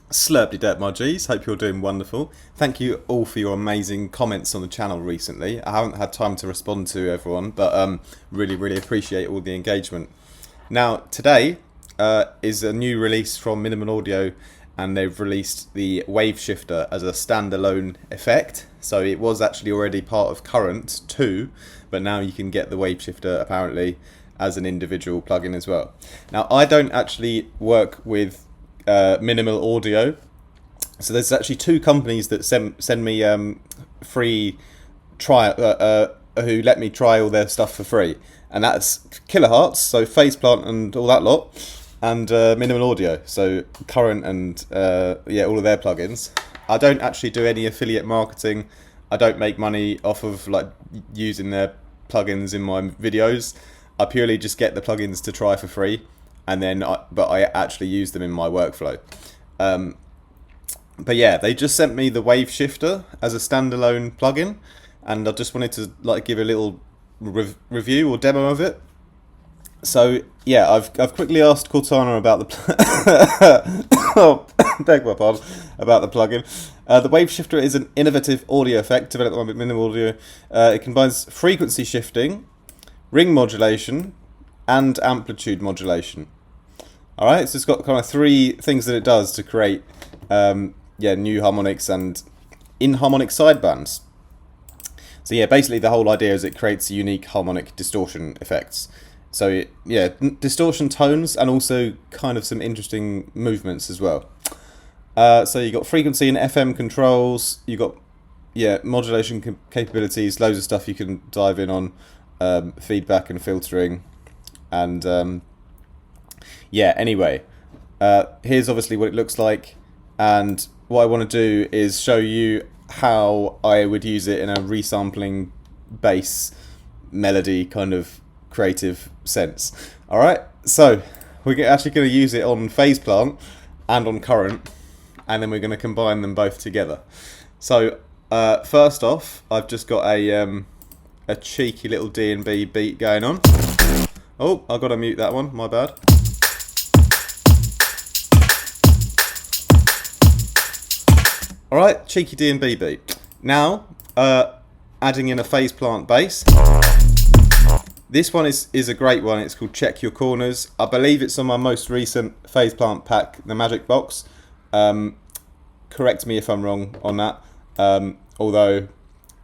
Slurpy dirt, my G's. Hope you're doing wonderful. Thank you all for your amazing comments on the channel recently. I haven't had time to respond to everyone, but really appreciate all the engagement. Now, today is a new release from Minimal Audio, and they've released the wave shifter as a standalone effect. So it was actually already part of Current 2, but now you can get the wave shifter apparently as an individual plugin as well. Now, I don't actually work with Minimal Audio, so there's actually two companies that send me free trial who let me try all their stuff for free, and that's Kilohertz, so Faceplant and all that lot, and Minimal Audio, so Current and yeah, all of their plugins. I don't actually do any affiliate marketing. I don't make money off of like using their plugins in my videos. I purely just get the plugins to try for free, and then but I actually use them in my workflow. But yeah, they just sent me the wave shifter as a standalone plugin, and I just wanted to like give a little review or demo of it. So yeah, I've quickly asked Cortana about the oh, beg my pardon, about the plugin. The wave shifter is an innovative audio effect developed by Minimal Audio. It combines frequency shifting, ring modulation, and amplitude modulation. Alright, so it's got kind of three things that it does to create yeah, new harmonics and inharmonic sidebands. So yeah, basically the whole idea is it creates unique harmonic distortion effects. So yeah, distortion tones and also kind of some interesting movements as well. So you got frequency and FM controls, you got yeah, modulation capabilities, loads of stuff you can dive in on, feedback and filtering, and yeah, anyway, here's obviously what it looks like, and what I want to do is show you how I would use it in a resampling bass melody kind of creative sense. Alright, so we're actually going to use it on Faceplant and on Current, and then we're going to combine them both together. So first off, I've just got a cheeky little DNB beat going on. Oh, I've got to mute that one, my bad. Alright, cheeky DNB beat. Now, adding in a Faceplant bass. This one is a great one. It's called Check Your Corners. I believe it's on my most recent Faceplant pack, the Magic Box. Correct me if I'm wrong on that. Although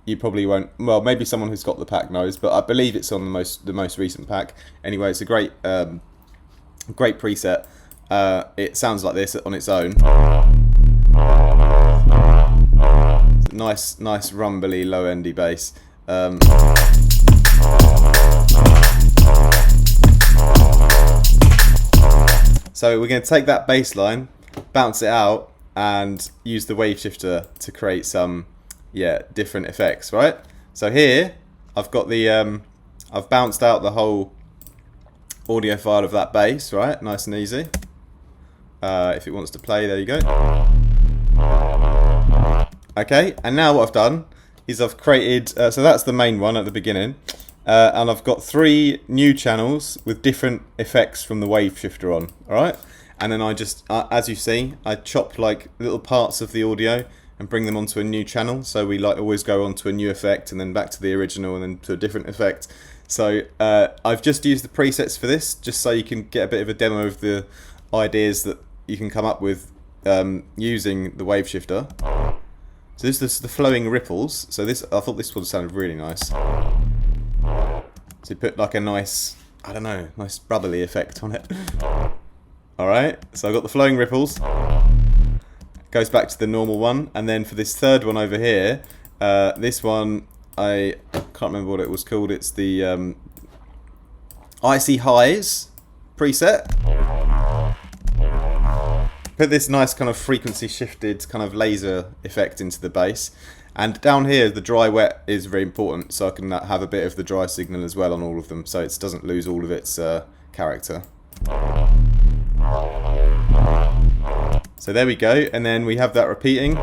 you probably won't. Well, maybe someone who's got the pack knows, but I believe it's on the most recent pack. Anyway, it's a great great preset. It sounds like this on its own. Nice rumbly low endy bass. So we're going to take that bass line, bounce it out, and use the wave shifter to create some yeah, different effects, right? So here I've got the I've bounced out the whole audio file of that bass, right? Nice and easy. If it wants to play, there you go. Okay, and now what I've done is I've created, so that's the main one at the beginning, and I've got three new channels with different effects from the wave shifter on, alright? And then I just, as you see, I chop like little parts of the audio and bring them onto a new channel, so we like always go onto a new effect and then back to the original and then to a different effect. So I've just used the presets for this, just so you can get a bit of a demo of the ideas that you can come up with using the wave shifter. So this is the flowing ripples. So this, I thought this one sounded really nice. So you put like a nice, I don't know, nice bubbly effect on it. Alright, so I've got the flowing ripples. Goes back to the normal one. And then for this third one over here, this one, I can't remember what it was called. It's the Icy Highs preset. Put this nice kind of frequency shifted kind of laser effect into the bass, and down here the dry wet is very important, so I can have a bit of the dry signal as well on all of them, so it doesn't lose all of its character. So there we go, and then we have that repeating,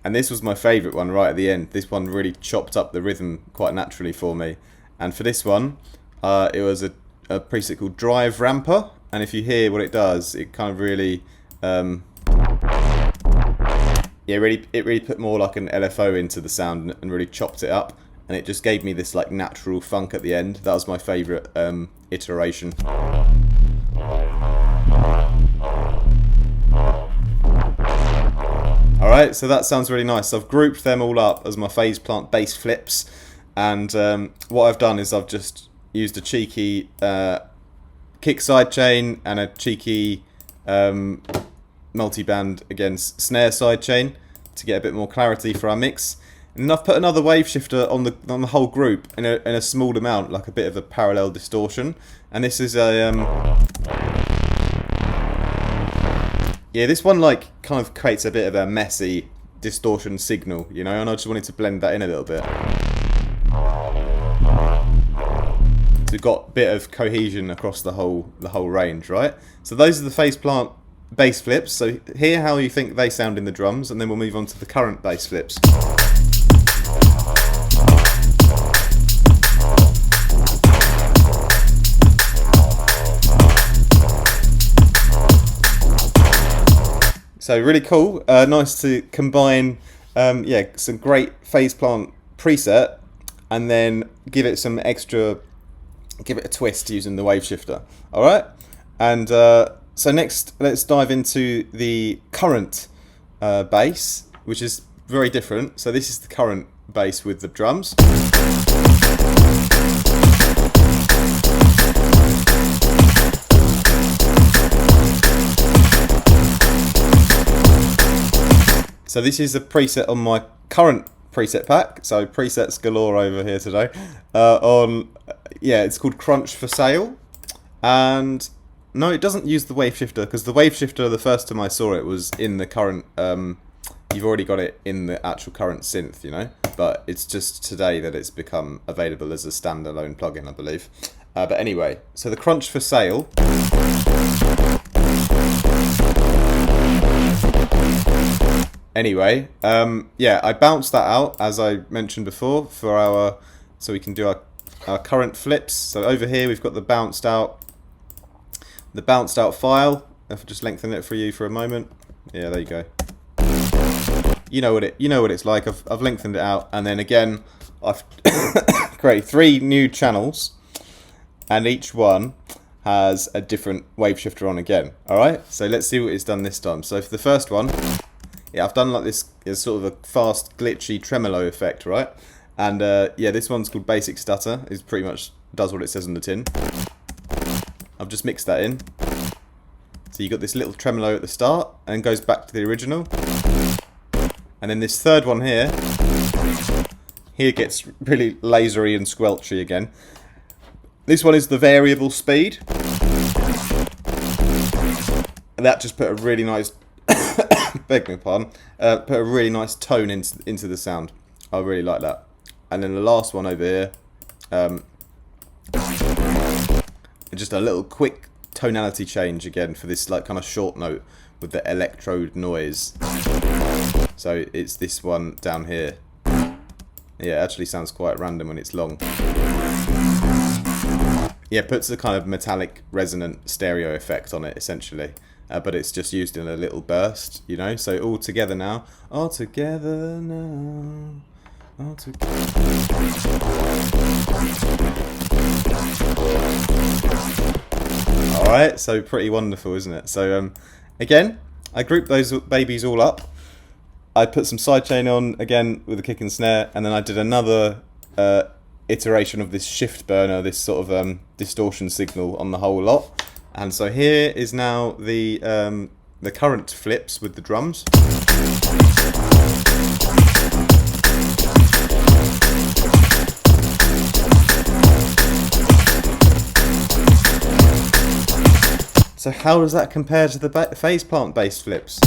and this was my favourite one right at the end. This one really chopped up the rhythm quite naturally for me, and for this one it was a preset called Drive Ramper, and if you hear what it does, it kind of really, it really put more like an LFO into the sound and really chopped it up, and it just gave me this like natural funk at the end. That was my favourite iteration. Alright, so that sounds really nice. So I've grouped them all up as my phase plant bass flips, and what I've done is I've just used a cheeky kick sidechain and a cheeky multi-band against snare sidechain to get a bit more clarity for our mix. And then I've put another wave shifter on the whole group in a small amount, like a bit of a parallel distortion. And this is a yeah, this one like kind of creates a bit of a messy distortion signal, you know, and I just wanted to blend that in a little bit. So we've got a bit of cohesion across the whole range, right? So those are the phase plant bass flips. So hear how you think they sound in the drums, and then we'll move on to the current bass flips. So really cool, nice to combine yeah, some great phase plant preset and then give it some extra, give it a twist using the wave shifter. Alright, and so next let's dive into the current bass, which is very different. So this is the current bass with the drums. So this is a preset on my current preset pack. So presets galore over here today. Yeah, it's called Crunch for Sale. And no, it doesn't use the wave shifter, because the wave shifter, the first time I saw it, was in the current, you've already got it in the actual current synth, you know. But it's just today that it's become available as a standalone plugin, I believe. But anyway, so the Crunch for Sale. Anyway, yeah, I bounced that out, as I mentioned before, for our, so we can do our current flips. So over here we've got the bounced out file. If I just lengthen it for you for a moment. Yeah, there you go. You know what it's like. I've lengthened it out, and then again I've created 3 new channels, and each one has a different wave shifter on again. All right, so let's see what it's done this time. So for the first one, yeah, I've done like this is sort of a fast, glitchy tremolo effect, right? And yeah, this one's called Basic Stutter. It pretty much does what it says on the tin. I've just mixed that in. So you got this little tremolo at the start, and goes back to the original. And then this third one here gets really lasery and squelchy again. This one is the variable speed. And that just put a really nice beg me pardon, put a really nice tone into the sound. I really like that. And then the last one over here, just a little quick tonality change again for this like kind of short note with the electrode noise. So it's this one down here. Yeah, it actually sounds quite random when it's long. Yeah, it puts a kind of metallic resonant stereo effect on it essentially. But it's just used in a little burst, you know. So all together now, all together now, all together. All right, so pretty wonderful, isn't it? So again, I grouped those babies all up. I put some sidechain on again with a kick and snare, and then I did another iteration of this shift burner, this sort of distortion signal on the whole lot. And so here is now the current flips with the drums. So how does that compare to the phase plant bass flips?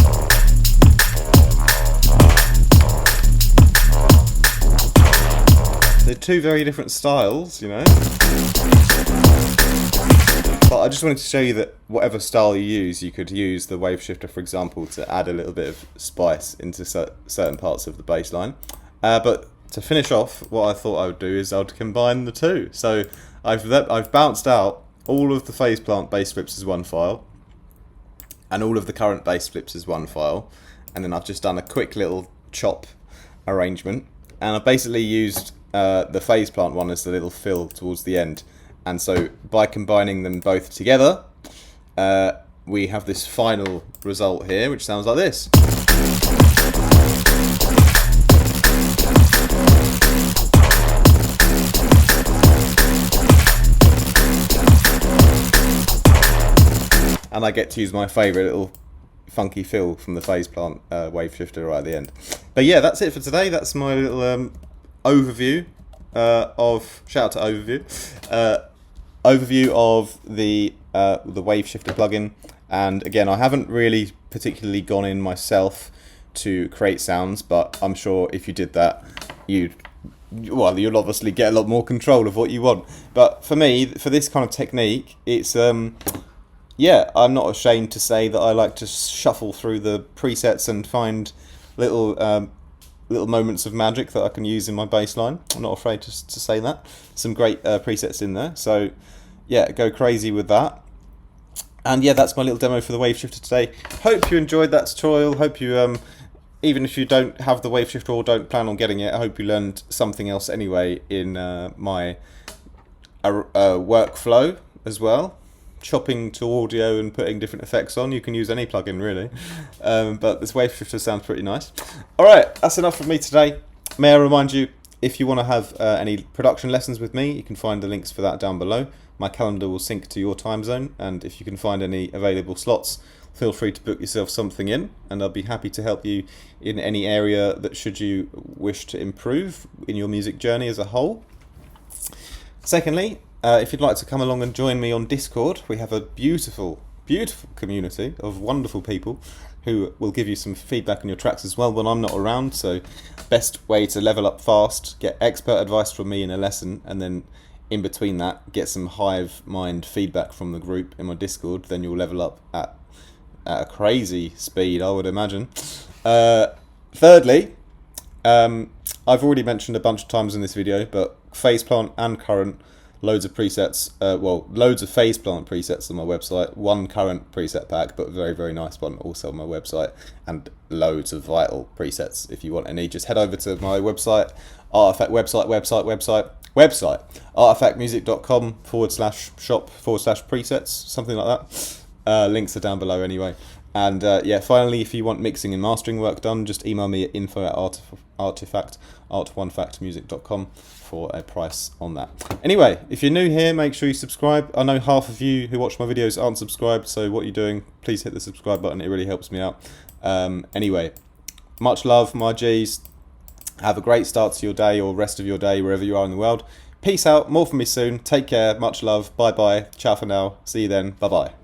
They're 2 very different styles, you know. But I just wanted to show you that whatever style you use, you could use the wave shifter, for example, to add a little bit of spice into certain parts of the bass line. But to finish off, what I thought I would do is I would combine the 2. So I've bounced out all of the phase plant bass flips as one file, and all of the current bass flips as one file, and then I've just done a quick little chop arrangement, and I've basically used the phase plant one as the little fill towards the end. And so by combining them both together, we have this final result here, which sounds like this. And I get to use my favourite little funky fill from the phase plant wave shifter right at the end. But yeah, that's it for today. That's my little overview of, shout out to Overview, overview of the wave shifter plugin. And again, I haven't really particularly gone in myself to create sounds, but I'm sure if you did that, you'll obviously get a lot more control of what you want. But for me, for this kind of technique, it's yeah, I'm not ashamed to say that I like to shuffle through the presets and find little moments of magic that I can use in my bass line. I'm not afraid to say that. Some great presets in there. So yeah, go crazy with that. And yeah, that's my little demo for the wave shifter today. Hope you enjoyed that tutorial. Hope you, even if you don't have the wave shifter or don't plan on getting it, I hope you learned something else anyway in my workflow as well. Chopping to audio and putting different effects on. You can use any plugin really, but this wave shifter sounds pretty nice. Alright, that's enough from me today. May I remind you, if you want to have any production lessons with me, you can find the links for that down below. My calendar will sync to your time zone, and if you can find any available slots, feel free to book yourself something in, and I'll be happy to help you in any area that should you wish to improve in your music journey as a whole. Secondly, if you'd like to come along and join me on Discord, we have a beautiful, beautiful community of wonderful people who will give you some feedback on your tracks as well when I'm not around. So best way to level up fast, get expert advice from me in a lesson, and then in between that, get some hive mind feedback from the group in my Discord. Then you'll level up at a crazy speed, I would imagine. Thirdly, I've already mentioned a bunch of times in this video, but phase plant and current, loads of presets, loads of phase plant presets on my website, one current preset pack, but a very, very nice one also on my website, and loads of vital presets. If you want any, just head over to my website, artifactmusic.com/shop/presets, something like that. Links are down below anyway. And yeah, finally, if you want mixing and mastering work done, just email me at info@artifactmusic.com for a price on that. Anyway, if you're new here, make sure you subscribe. I know half of you who watch my videos aren't subscribed, so what are you doing? Please hit the subscribe button, it really helps me out. Anyway, much love, my G's. Have a great start to your day or rest of your day, wherever you are in the world. Peace out, more from me soon. Take care, much love, bye-bye, ciao for now, see you then, bye-bye.